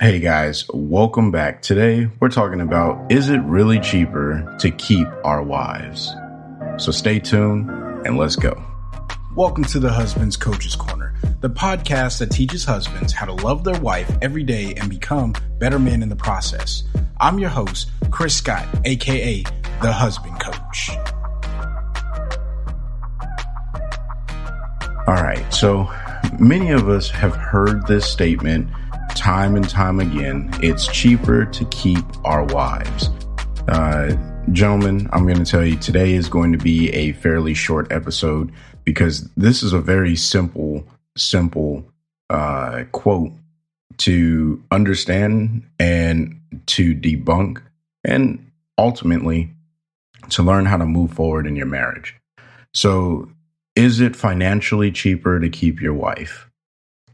Hey guys, welcome back. Today we're talking about, is it really cheaper to keep our wives? So stay tuned and let's go. Welcome to the Husband's Coach's Corner, the podcast that teaches husbands how to love their wife every day and become better men in the process. I'm your host, Chris Scott, aka the Husband Coach. All right, so many of us have heard this statement time and time again. It's cheaper to keep our wives. Gentlemen, I'm going to tell you today is going to be a fairly short episode because this is a very simple quote to understand and to debunk and ultimately to learn how to move forward in your marriage. So, is it financially cheaper to keep your wife?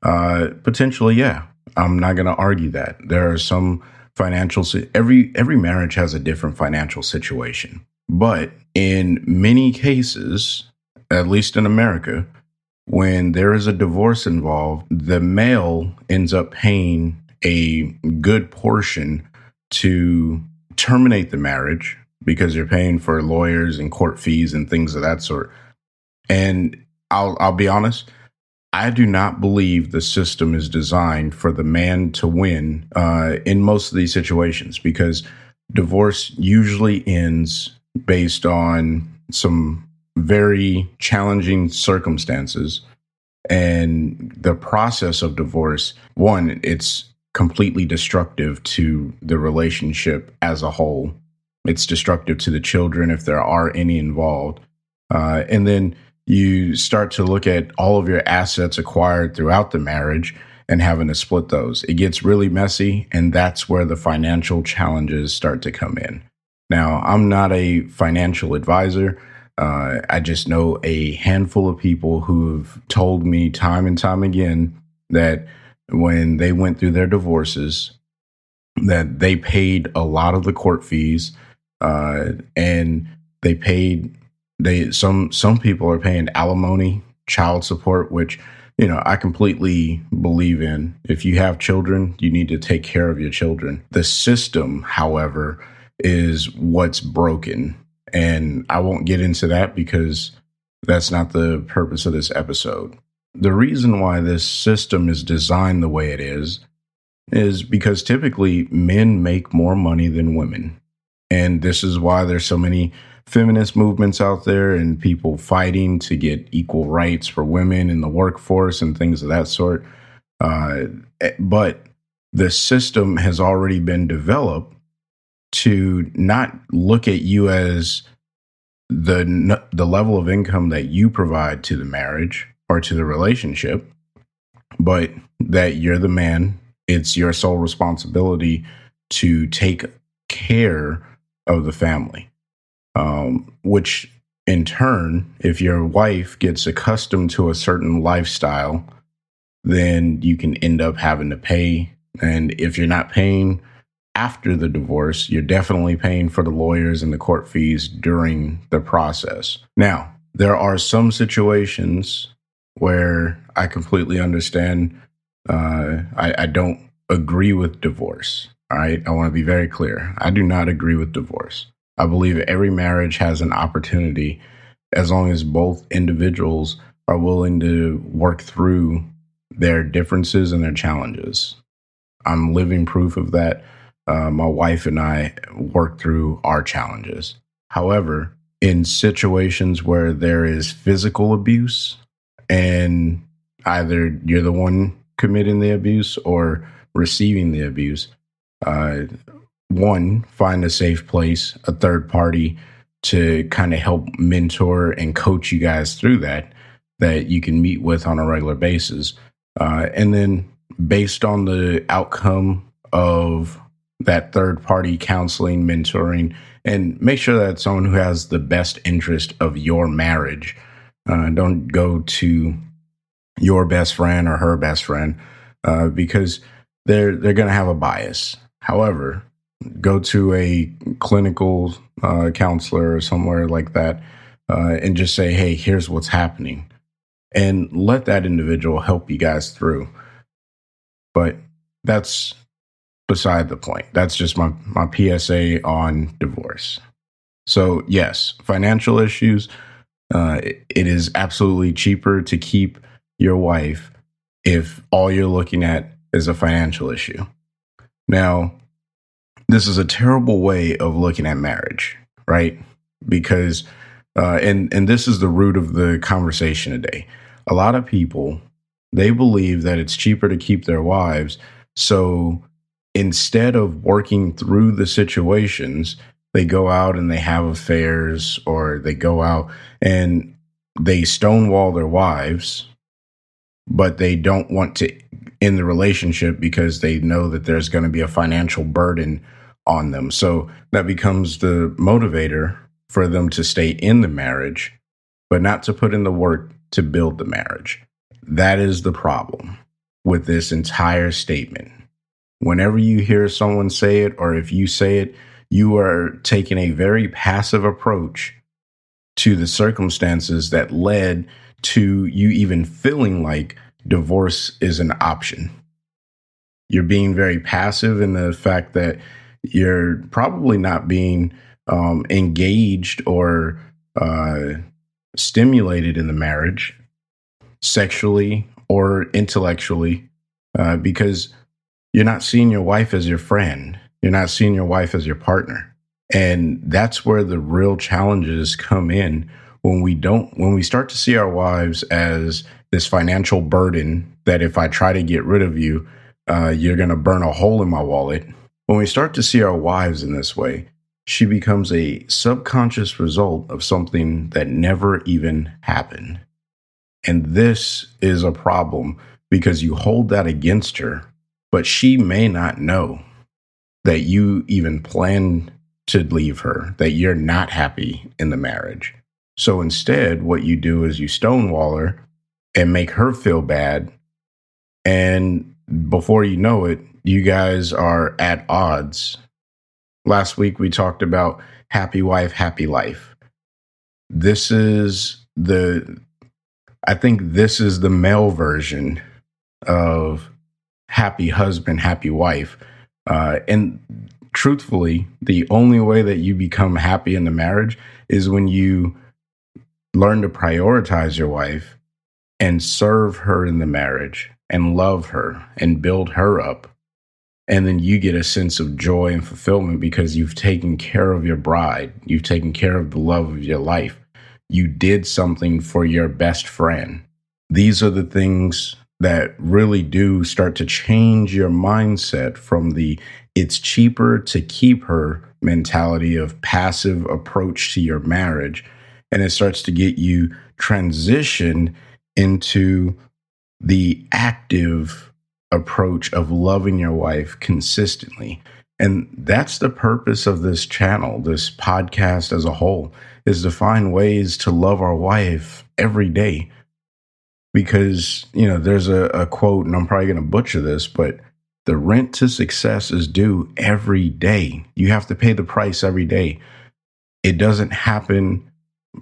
Potentially, yeah. I'm not going to argue that. There are some every marriage has a different financial situation. But in many cases, at least in America, when there is a divorce involved, the male ends up paying a good portion to terminate the marriage because you're paying for lawyers and court fees and things of that sort. And I'll be honest, I do not believe the system is designed for the man to win in most of these situations, because divorce usually ends based on some very challenging circumstances. And the process of divorce, one, it's completely destructive to the relationship as a whole. It's destructive to the children if there are any involved. And then you start to look at all of your assets acquired throughout the marriage and having to split those. It gets really messy, and that's where the financial challenges start to come in. Now, I'm not a financial advisor. I just know a handful of people who've told me time and time again that when they went through their divorces, that they paid a lot of the court fees, and they paid some people are paying alimony, child support, which, I completely believe in. If you have children, you need to take care of your children. The system, however, is what's broken. And I won't get into that because that's not the purpose of this episode. The reason why this system is designed the way it is because typically men make more money than women. And this is why there's so many feminist movements out there and people fighting to get equal rights for women in the workforce and things of that sort. But the system has already been developed to not look at you as the level of income that you provide to the marriage or to the relationship, but that you're the man. It's your sole responsibility to take care of the family. Which in turn, if your wife gets accustomed to a certain lifestyle, then you can end up having to pay. And if you're not paying after the divorce, you're definitely paying for the lawyers and the court fees during the process. Now, there are some situations where I completely understand. I don't agree with divorce. All right. I want to be very clear. I do not agree with divorce. I believe every marriage has an opportunity as long as both individuals are willing to work through their differences and their challenges. I'm living proof of that. My wife and I work through our challenges. However, in situations where there is physical abuse and either you're the one committing the abuse or receiving the abuse, one, find a safe place, a third party to kind of help mentor and coach you guys through that you can meet with on a regular basis. And then based on the outcome of that third party counseling, mentoring, and make sure that it's someone who has the best interest of your marriage. Don't go to your best friend or her best friend because they're going to have a bias. However, go to a clinical counselor or somewhere like that and just say, hey, here's what's happening. And let that individual help you guys through. But that's beside the point. That's just my PSA on divorce. So yes, financial issues. It is absolutely cheaper to keep your wife if all you're looking at is a financial issue. Now, this is a terrible way of looking at marriage, right? Because, and this is the root of the conversation today. A lot of people, they believe that it's cheaper to keep their wives. So instead of working through the situations, they go out and they have affairs, or they go out and they stonewall their wives, but they don't want to end the relationship because they know that there's going to be a financial burden on them. So that becomes the motivator for them to stay in the marriage, but not to put in the work to build the marriage. That is the problem with this entire statement. Whenever you hear someone say it, or if you say it, you are taking a very passive approach to the circumstances that led to you even feeling like divorce is an option. You're being very passive in the fact that you're probably not being engaged or stimulated in the marriage, sexually or intellectually, because you're not seeing your wife as your friend. You're not seeing your wife as your partner. And that's where the real challenges come in when we start to see our wives as this financial burden that if I try to get rid of you, you're going to burn a hole in my wallet. When we start to see our wives in this way, she becomes a subconscious result of something that never even happened. And this is a problem because you hold that against her, but she may not know that you even plan to leave her, that you're not happy in the marriage. So instead, what you do is you stonewall her and make her feel bad. And before you know it, you guys are at odds. Last week, we talked about happy wife, happy life. I think this is the male version of happy husband, happy wife. And truthfully, the only way that you become happy in the marriage is when you learn to prioritize your wife and serve her in the marriage and love her and build her up. And then you get a sense of joy and fulfillment because you've taken care of your bride. You've taken care of the love of your life. You did something for your best friend. These are the things that really do start to change your mindset from the it's cheaper to keep her mentality of passive approach to your marriage. And it starts to get you transition into the active approach of loving your wife consistently. And that's the purpose of this channel, this podcast as a whole, is to find ways to love our wife every day. Because, there's a quote, and I'm probably going to butcher this, but the rent to success is due every day. You have to pay the price every day. It doesn't happen.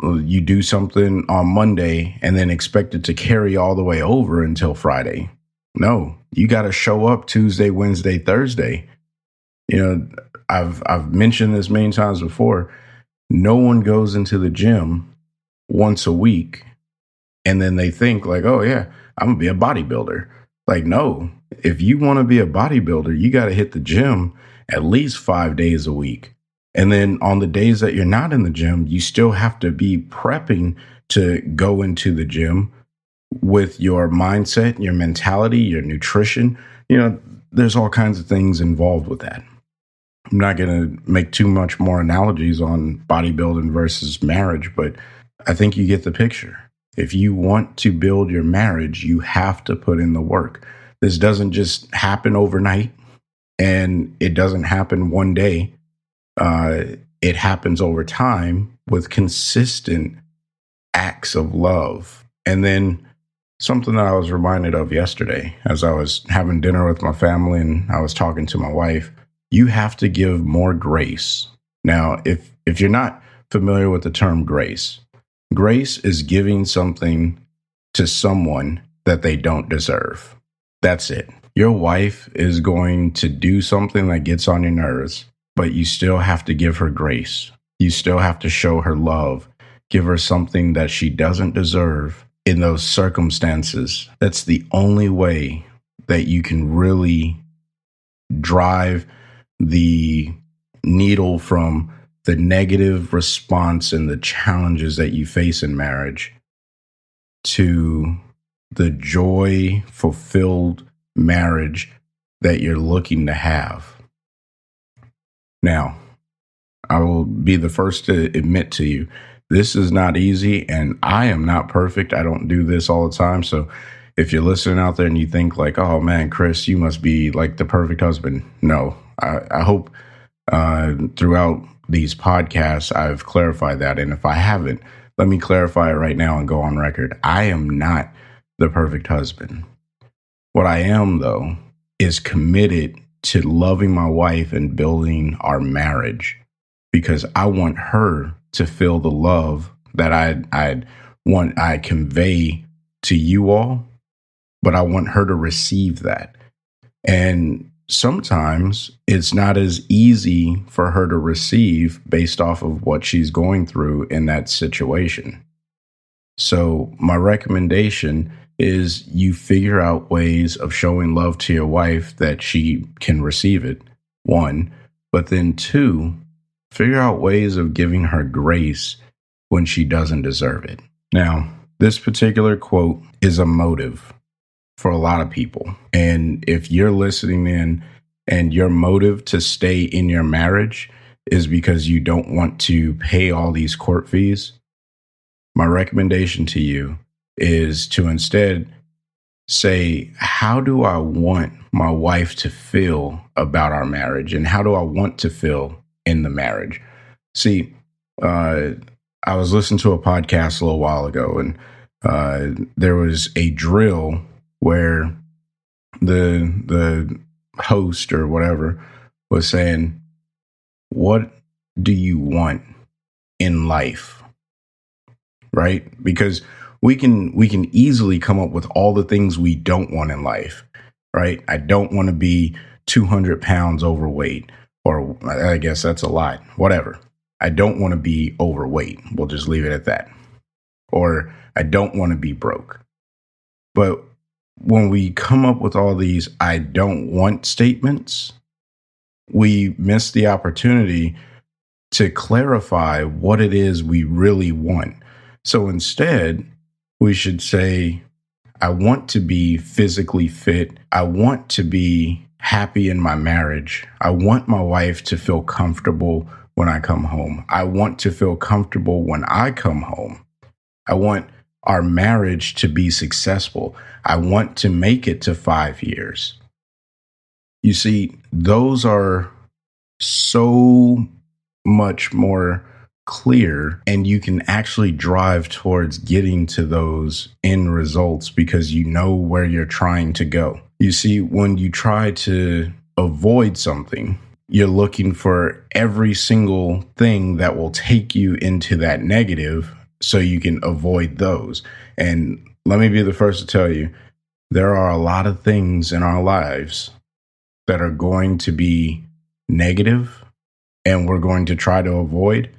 You do something on Monday and then expect it to carry all the way over until Friday. No, you got to show up Tuesday, Wednesday, Thursday. I've mentioned this many times before. No one goes into the gym once a week and then they think like, oh yeah, I'm gonna be a bodybuilder. Like, no, if you want to be a bodybuilder, you got to hit the gym at least 5 days a week. And then on the days that you're not in the gym, you still have to be prepping to go into the gym with your mindset, your mentality, your nutrition. There's all kinds of things involved with that. I'm not going to make too much more analogies on bodybuilding versus marriage, but I think you get the picture. If you want to build your marriage, you have to put in the work. This doesn't just happen overnight, and it doesn't happen one day. It happens over time with consistent acts of love. And then something that I was reminded of yesterday as I was having dinner with my family and I was talking to my wife, you have to give more grace. Now, if you're not familiar with the term grace is giving something to someone that they don't deserve. That's it. Your wife is going to do something that gets on your nerves, but you still have to give her grace. You still have to show her love, give her something that she doesn't deserve in those circumstances. That's the only way that you can really drive the needle from the negative response and the challenges that you face in marriage to the joy-fulfilled marriage that you're looking to have. Now, I will be the first to admit to you, this is not easy, and I am not perfect. I don't do this all the time. So if you're listening out there and you think like, oh man, Chris, you must be like the perfect husband. No, I hope throughout these podcasts, I've clarified that. And if I haven't, let me clarify it right now and go on record. I am not the perfect husband. What I am, though, is committed to loving my wife and building our marriage because I want her to feel the love that I convey to you all, but I want her to receive that. And sometimes it's not as easy for her to receive based off of what she's going through in that situation. So my recommendation is you figure out ways of showing love to your wife that she can receive it, one, but then two, figure out ways of giving her grace when she doesn't deserve it. Now, this particular quote is a motive for a lot of people. And if you're listening in and your motive to stay in your marriage is because you don't want to pay all these court fees, my recommendation to you is to instead say, how do I want my wife to feel about our marriage? And how do I want to feel in the marriage? See, I was listening to a podcast a little while ago, and there was a drill where the host or whatever was saying, what do you want in life? Right? Because we can easily come up with all the things we don't want in life, right? I don't want to be 200 pounds overweight, or I guess that's a lot, whatever. I don't want to be overweight. We'll just leave it at that. Or I don't want to be broke. But when we come up with all these I don't want statements, we miss the opportunity to clarify what it is we really want. So instead, we should say, I want to be physically fit. I want to be happy in my marriage. I want my wife to feel comfortable when I come home. I want to feel comfortable when I come home. I want our marriage to be successful. I want to make it to 5 years. You see, those are so much more clear, and you can actually drive towards getting to those end results because you know where you're trying to go. You see, when you try to avoid something, you're looking for every single thing that will take you into that negative so you can avoid those. And let me be the first to tell you, there are a lot of things in our lives that are going to be negative and we're going to try to avoid.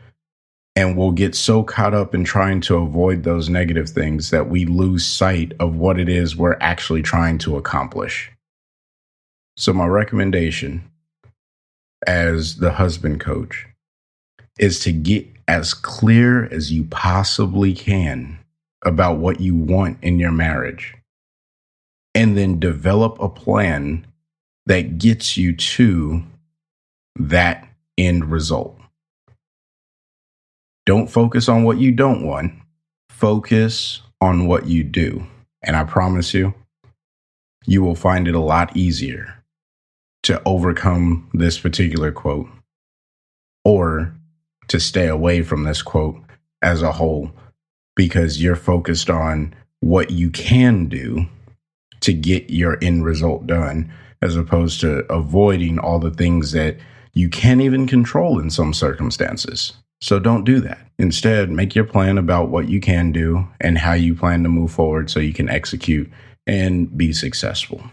And we'll get so caught up in trying to avoid those negative things that we lose sight of what it is we're actually trying to accomplish. So my recommendation as the husband coach is to get as clear as you possibly can about what you want in your marriage, and then develop a plan that gets you to that end result. Don't focus on what you don't want. Focus on what you do. And I promise you, you will find it a lot easier to overcome this particular quote or to stay away from this quote as a whole, because you're focused on what you can do to get your end result done, as opposed to avoiding all the things that you can't even control in some circumstances. So don't do that. Instead, make your plan about what you can do and how you plan to move forward so you can execute and be successful.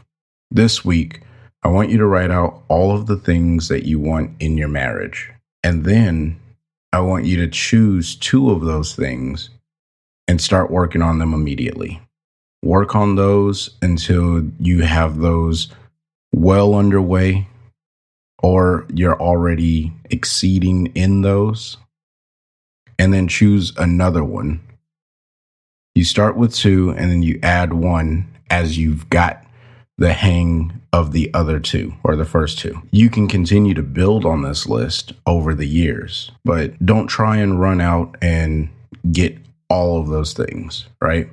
this week, I want you to write out all of the things that you want in your marriage. And then I want you to choose 2 of those things and start working on them immediately. Work on those until you have those well underway or you're already exceeding in those. And then choose another one. You start with 2 and then you add 1 as you've got the hang of the other 2 or the first 2. You can continue to build on this list over the years, but don't try and run out and get all of those things, right?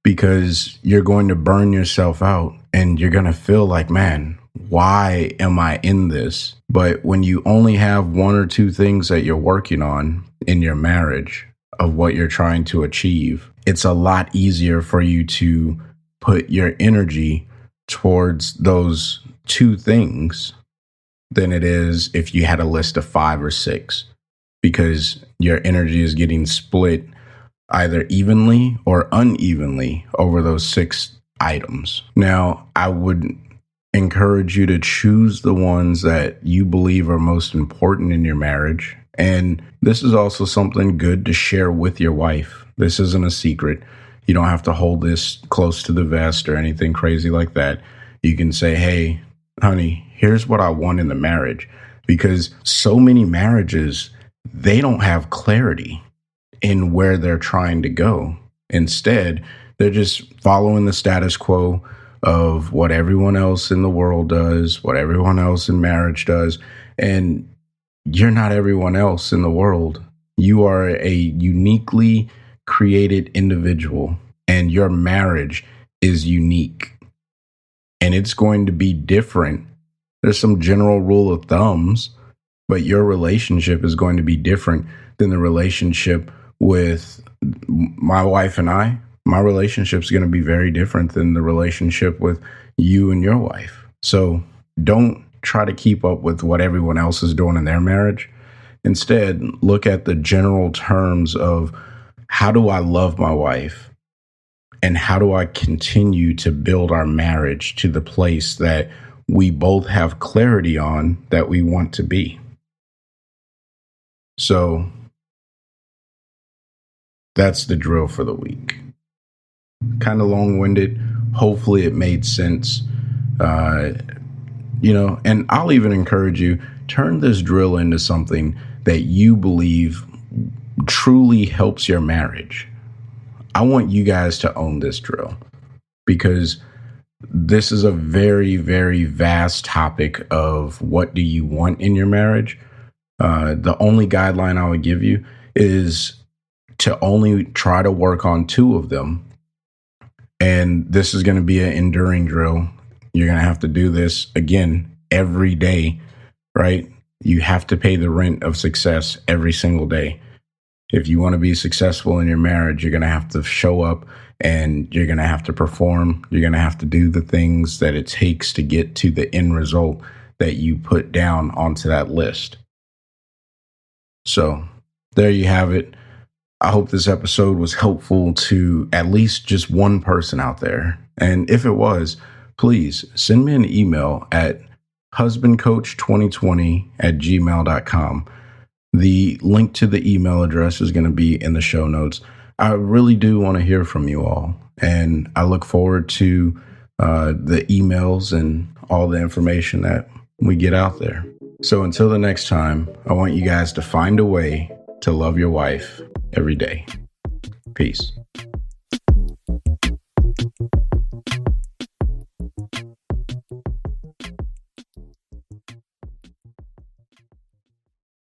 Because you're going to burn yourself out and you're going to feel like, man, why am I in this? But when you only have 1 or 2 things that you're working on in your marriage of what you're trying to achieve, it's a lot easier for you to put your energy towards those 2 things than it is if you had a list of 5 or 6, because your energy is getting split either evenly or unevenly over those 6 items. Now, I would encourage you to choose the ones that you believe are most important in your marriage. And this is also something good to share with your wife. This isn't a secret. You don't have to hold this close to the vest or anything crazy like that. You can say, hey, honey, here's what I want in the marriage. Because so many marriages, they don't have clarity in where they're trying to go. Instead, they're just following the status quo of what everyone else in the world does, what everyone else in marriage does. And you're not everyone else in the world. You are a uniquely created individual, and your marriage is unique. And it's going to be different. There's some general rule of thumbs, but your relationship is going to be different than the relationship with my wife and I. My relationship is going to be very different than the relationship with you and your wife. So don't try to keep up with what everyone else is doing in their marriage. Instead, look at the general terms of, how do I love my wife? And how do I continue to build our marriage to the place that we both have clarity on that we want to be? So that's the drill for the week. Kind of long-winded. Hopefully it made sense. And I'll even encourage you, turn this drill into something that you believe truly helps your marriage. I want you guys to own this drill, because this is a very, very vast topic of what do you want in your marriage. The only guideline I would give you is to only try to work on 2 of them. And this is going to be an enduring drill. You're going to have to do this again every day, right? You have to pay the rent of success every single day. If you want to be successful in your marriage, you're going to have to show up and you're going to have to perform. You're going to have to do the things that it takes to get to the end result that you put down onto that list. So there you have it. I hope this episode was helpful to at least just one person out there. And if it was, please send me an email at husbandcoach2020@gmail.com. The link to the email address is going to be in the show notes. I really do want to hear from you all, and I look forward to the emails and all the information that we get out there. So until the next time, I want you guys to find a way to love your wife every day. Peace.